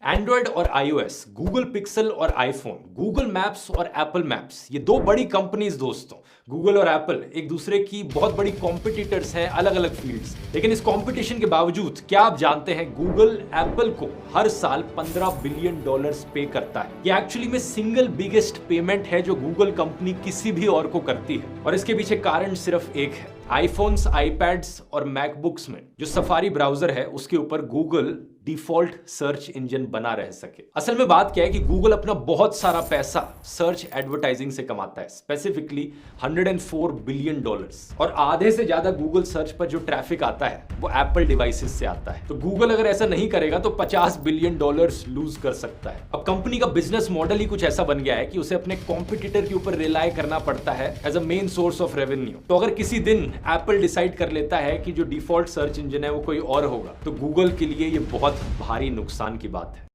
Android और iOS, Google pixel और iPhone, Google maps और एप्पल मैप्स, ये दो बड़ी कंपनीज दोस्तों। गूगल और एप्पल एक दूसरे की बहुत बड़ी कॉम्पिटिटर्स हैं अलग अलग फील्ड्स। लेकिन इस कंपटीशन के बावजूद क्या आप जानते हैं गूगल एप्पल को हर साल $15 बिलियन पे करता है। ये एक्चुअली में सिंगल बिगेस्ट पेमेंट है जो गूगल कंपनी किसी भी और को करती है। और इसके पीछे कारण सिर्फ एक है, आईफोन्स, आईपैड्स और मैकबुक्स में जो सफारी ब्राउजर है उसके ऊपर गूगल डिफॉल्ट सर्च इंजन बना रह सके। असल में बात क्या है कि गूगल अपना बहुत सारा पैसा सर्च एडवर्टाइजिंग से कमाता है, स्पेसिफिकली $104 बिलियन। और आधे से ज्यादा गूगल सर्च पर जो ट्रैफिक आता है वो एप्पल डिवाइसेस से आता है। तो गूगल अगर ऐसा नहीं करेगा तो $50 बिलियन लूज कर सकता है। अब कंपनी का बिजनेस मॉडल ही कुछ ऐसा बन गया है कि उसे अपने कॉम्पिटिटर के ऊपर रिलाय करना पड़ता है as a main source of revenue. तो अगर किसी दिन एप्पल डिसाइड कर लेता है कि जो डिफॉल्ट सर्च इंजन है वो कोई और होगा तो गूगल के लिए ये बहुत भारी नुकसान की बात है।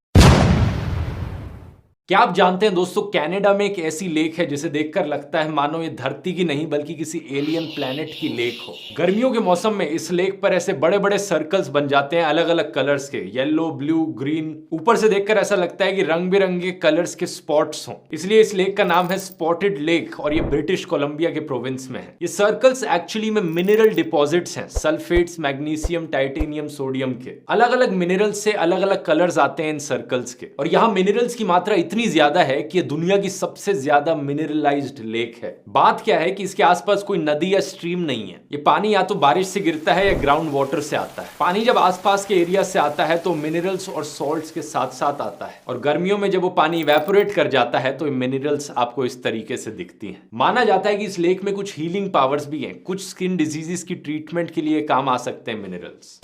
क्या आप जानते हैं दोस्तों, कनाडा में एक ऐसी लेक है जिसे देखकर लगता है मानो ये धरती की नहीं बल्कि किसी एलियन प्लेनेट की लेक हो। गर्मियों के मौसम में इस लेक पर ऐसे बड़े बड़े सर्कल्स बन जाते हैं अलग अलग कलर्स के, येलो, ब्लू, ग्रीन। ऊपर से देखकर ऐसा लगता है कि रंग बिरंगे कलर्स के स्पॉट्स हों। इसलिए इस लेक का नाम है स्पॉटेड लेक और ये ब्रिटिश कोलंबिया के प्रोविंस में है। ये सर्कल्स एक्चुअली में मिनरल डिपॉजिट्स हैं, सल्फेट्स, मैग्नीशियम, टाइटेनियम, सोडियम के। अलग अलग मिनरल्स से अलग अलग कलर्स आते हैं इन सर्कल्स के। और यहाँ मिनरल्स की मात्रा इतनी ज्यादा है कि ये दुनिया की सबसे ज्यादा मिनरलाइज्ड लेक है। बात क्या है कि इसके आसपास कोई नदी या स्ट्रीम नहीं है। ये पानी या तो बारिश से गिरता है या ग्राउंड वाटर से आता है। पानी जब आसपास के एरिया से आता है तो मिनरल्स और सॉल्ट्स के साथ साथ आता है। और गर्मियों में जब वो पानी इवेपोरेट कर जाता है तो मिनरल्स आपको इस तरीके से दिखती हैं। माना जाता है कि इस लेक में कुछ हीलिंग पावर्स भी हैं। कुछ स्किन डिजीजेस की ट्रीटमेंट के लिए काम आ सकते हैं मिनरल्स।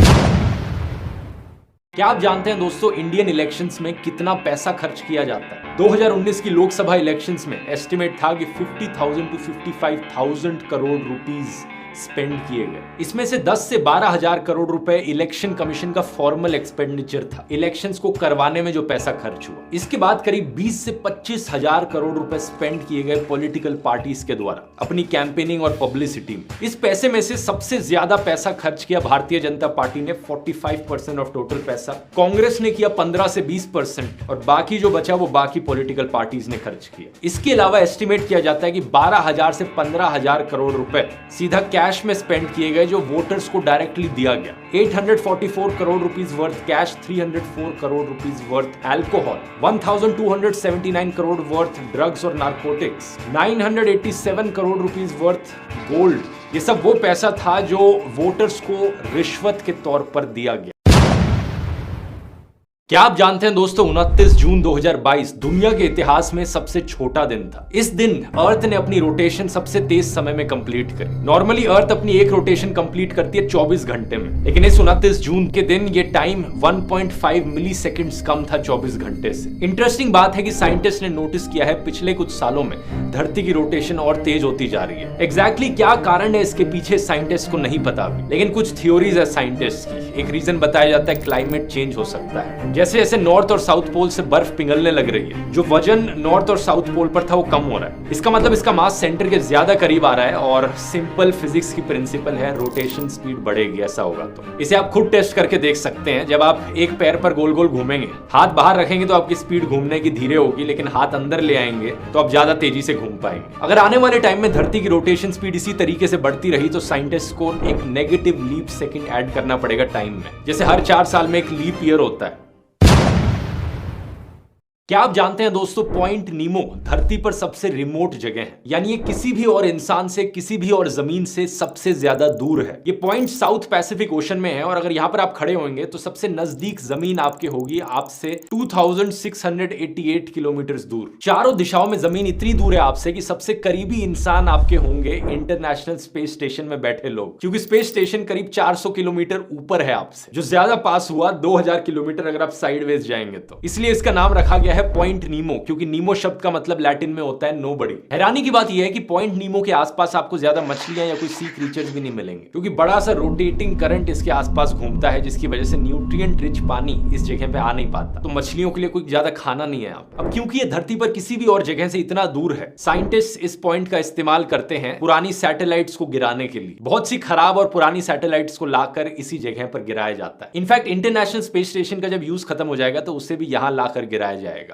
क्या आप जानते हैं दोस्तों, इंडियन इलेक्शंस में कितना पैसा खर्च किया जाता है? 2019 की लोकसभा इलेक्शंस में एस्टिमेट था कि 50,000 to 55,000 करोड़ रुपीस स्पेंड किए गए। इसमें से 10 से 12,000 करोड़ रुपए इलेक्शन कमीशन का फॉर्मल एक्सपेंडिचर था, इलेक्शंस को करवाने में जो पैसा खर्च हुआ। इसके बाद करीब 20 से 25,000 करोड़ रुपए स्पेंड किए गए पॉलिटिकल पार्टीज के द्वारा अपनी कैंपेनिंग और पब्लिसिटी में। इस पैसे में से सबसे ज्यादा पैसा खर्च किया भारतीय जनता पार्टी ने, 45% ऑफ टोटल पैसा। कांग्रेस ने किया 15 से 20% और बाकी जो बचा वो बाकी पॉलिटिकल पार्टीज ने खर्च किया। इसके अलावा एस्टिमेट किया जाता है कि 12,000 से 15,000 करोड़ रुपए सीधा कैश में स्पेंड किए गए जो वोटर्स को डायरेक्टली दिया गया। 844 crore rupees worth cash, 304 crore rupees worth alcohol, 1279 crore worth drugs और narcotics, 987 crore rupees worth gold. ये सब वो पैसा था जो वोटर्स को रिश्वत के तौर पर दिया गया। क्या आप जानते हैं दोस्तों, 29 जून 2022 दुनिया के इतिहास में सबसे छोटा दिन था। इस दिन अर्थ ने अपनी रोटेशन सबसे तेज समय में कंप्लीट करी। नॉर्मली अर्थ अपनी एक रोटेशन कंप्लीट करती है 24 घंटे में, लेकिन इस 29 जून के दिन ये टाइम 1.5 मिली सेकेंड्स कम था 24 घंटे से। इंटरेस्टिंग बात है कि साइंटिस्ट ने नोटिस किया है पिछले कुछ सालों में धरती की रोटेशन और तेज होती जा रही है। एग्जैक्टली क्या कारण है इसके पीछे साइंटिस्ट को नहीं पता अभी, लेकिन कुछ थ्योरीज है साइंटिस्ट की। एक रीजन बताया जाता है क्लाइमेट चेंज हो सकता है। जैसे जैसे नॉर्थ और साउथ पोल से बर्फ पिघलने लग रही है, जो वजन नॉर्थ और साउथ पोल पर था वो कम हो रहा है। इसका मतलब इसका मास सेंटर के ज्यादा करीब आ रहा है और सिंपल फिजिक्स की प्रिंसिपल है, रोटेशन स्पीड बढ़ेगी। ऐसा होगा तो इसे आप खुद टेस्ट करके देख सकते हैं। जब आप एक पैर पर गोल गोल घूमेंगे, हाथ बाहर रखेंगे तो आपकी स्पीड घूमने की धीरे होगी, लेकिन हाथ अंदर ले आएंगे तो आप ज्यादा तेजी से घूम पाएंगे। अगर आने वाले टाइम में धरती की रोटेशन स्पीड इसी तरीके से बढ़ती रही तो साइंटिस्ट को एक नेगेटिव लीप सेकंड ऐड करना पड़ेगा टाइम में, जैसे हर 4 साल में एक लीप ईयर होता है। क्या आप जानते हैं दोस्तों, पॉइंट नीमो धरती पर सबसे रिमोट जगह है, यानी ये किसी भी और इंसान से, किसी भी और जमीन से सबसे ज्यादा दूर है। ये पॉइंट साउथ पैसिफिक ओशन में है और अगर यहां पर आप खड़े होंगे तो सबसे नजदीक जमीन आपके होगी आपसे 2688 किलोमीटर दूर। चारों दिशाओं में जमीन इतनी दूर है आपसे कि सबसे करीबी इंसान आपके होंगे इंटरनेशनल स्पेस स्टेशन में बैठे लोग, क्योंकि स्पेस स्टेशन करीब 400 किलोमीटर ऊपर है आपसे। जो ज्यादा पास हुआ 2000 किलोमीटर अगर आप साइडवेज जाएंगे तो, इसलिए इसका नाम रखा गया है है पॉइंट नीमो, क्योंकि नीमो शब्द का मतलब लैटिन में होता है नोबडी। हैरानी की बात यह है कि पॉइंट नीमो के आसपास आपको ज्यादा मछलियां या कोई सी क्रीचर्स भी नहीं मिलेंगे, क्योंकि बड़ा सा रोटेटिंग करंट इसके आसपास घूमता है, जिसकी वजह से न्यूट्रिएंट रिच पानी इस जगह पे आ नहीं पाता, तो मछलियों के लिए कोई ज्यादा खाना नहीं है। अब क्योंकि ये धरती पर किसी भी और जगह से इतना दूर है, साइंटिस्ट इस पॉइंट का इस्तेमाल करते हैं पुरानी सैटेलाइट्स को गिराने के लिए। बहुत सी खराब और पुरानी सैटेलाइट्स को लाकर इसी जगह पर गिराया जाता है। इनफैक्ट इंटरनेशनल स्पेस स्टेशन का जब यूज खत्म हो जाएगा तो उसे भी यहां लाकर गिराया जाएगा।